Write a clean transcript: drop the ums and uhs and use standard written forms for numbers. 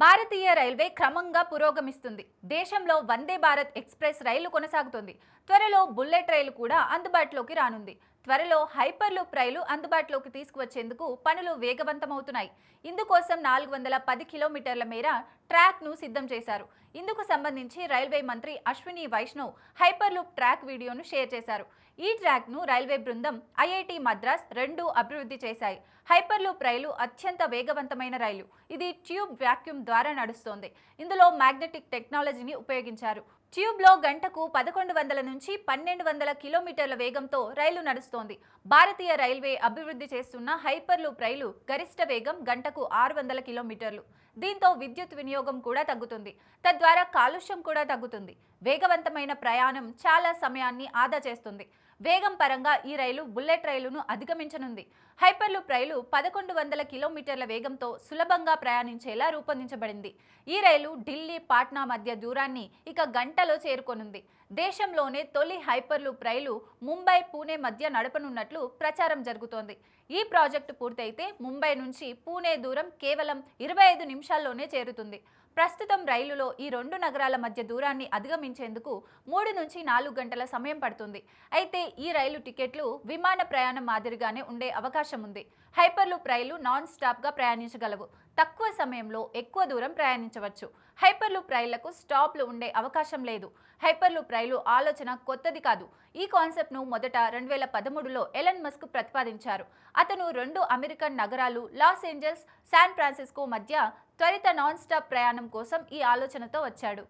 భారతీయ railway క్రమంగా పురోగమిస్తుంది. దేశంలో Vande Bharat express రైలు కొనసాగుతుంది. త్వరలో బుల్లెట్ రైలు కూడా అందుబాటులోకి రానుంది. త్వరలో హైపర్ లూప్ రైలు అందుబాటులోకి తీసుకువచ్చేందుకు పనులు వేగవంతమవుతున్నాయి. ఇందుకోసం 410 కిలోమీటర్ల మేర ట్రాక్‌ను సిద్ధం చేశారు. ఇందుకు సంబంధించి రైల్వే మంత్రి Ashwini Vaishnaw hyper loop track వీడియోను షేర్ చేశారు. ఈ ట్రాక్‌ను రైల్వే బృందం, ఐఐటి మద్రాస్ రెండూ అభివృద్ధి చేశాయి. హైపర్ లూప్ రైలు అత్యంత వేగవంతమైన రైలు. ఇది ట్యూబ్ వాక్యూమ్ ద్వారా నడుస్తోంది. ఇందులో మ్యాగ్నెటిక్ టెక్నాలజీని ఉపయోగించారు. ట్యూబ్లో గంటకు 1100 నుంచి 1200 కిలోమీటర్ల వేగంతో రైలు నడుస్తోంది. భారతీయ రైల్వే అభివృద్ధి చేస్తున్న హైపర్ లూప్ రైలు గరిష్ట వేగం గంటకు 600 కిలోమీటర్లు. దీంతో విద్యుత్ వినియోగం కూడా తగ్గుతుంది. తద్వారా కాలుష్యం కూడా తగ్గుతుంది. వేగవంతమైన ప్రయాణం చాలా సమయాన్ని ఆదా చేస్తుంది. వేగం పరంగా ఈ రైలు బుల్లెట్ రైలును అధిగమించనుంది. హైపర్ లూప్ రైలు 1100 కిలోమీటర్ల వేగంతో సులభంగా ప్రయాణించేలా రూపొందించబడింది. ఈ రైలు ఢిల్లీ, పాట్నా మధ్య దూరాన్ని ఇక గంటలో చేరుకోనుంది. దేశంలోనే తొలి హైపర్ లూప్ రైలు ముంబై, పూణే మధ్య నడపనున్నట్లు ప్రచారం జరుగుతోంది. ఈ ప్రాజెక్టు పూర్తయితే ముంబై నుంచి పూణే దూరం కేవలం 25 నిమిషాల్లోనే చేరుతుంది. ప్రస్తుతం రైలులో ఈ రెండు నగరాల మధ్య దూరాన్ని అధిగమించేందుకు 3 నుంచి 4 గంటల సమయం పడుతుంది. అయితే ఈ రైలు టికెట్లు విమాన ప్రయాణం మాదిరిగానే ఉండే అవకాశం ఉంది. హైపర్ లూప్ రైలు నాన్ స్టాప్గా ప్రయాణించగలవు. తక్కువ సమయంలో ఎక్కువ దూరం ప్రయాణించవచ్చు. హైపర్ లూప్ రైళ్లకు స్టాప్లు ఉండే అవకాశం లేదు. హైపర్ లూప్ రైలు ఆలోచన కొత్తది కాదు. ఈ కాన్సెప్ట్ను మొదట 2013లో ఎలన్ మస్క్ ప్రతిపాదించారు. అతను 2 అమెరికన్ నగరాలు లాస్ ఏంజల్స్, శాన్ ఫ్రాన్సిస్కో మధ్య త్వరిత నాన్ స్టాప్ ప్రయాణం కోసం ఈ ఆలోచనతో వచ్చాడు.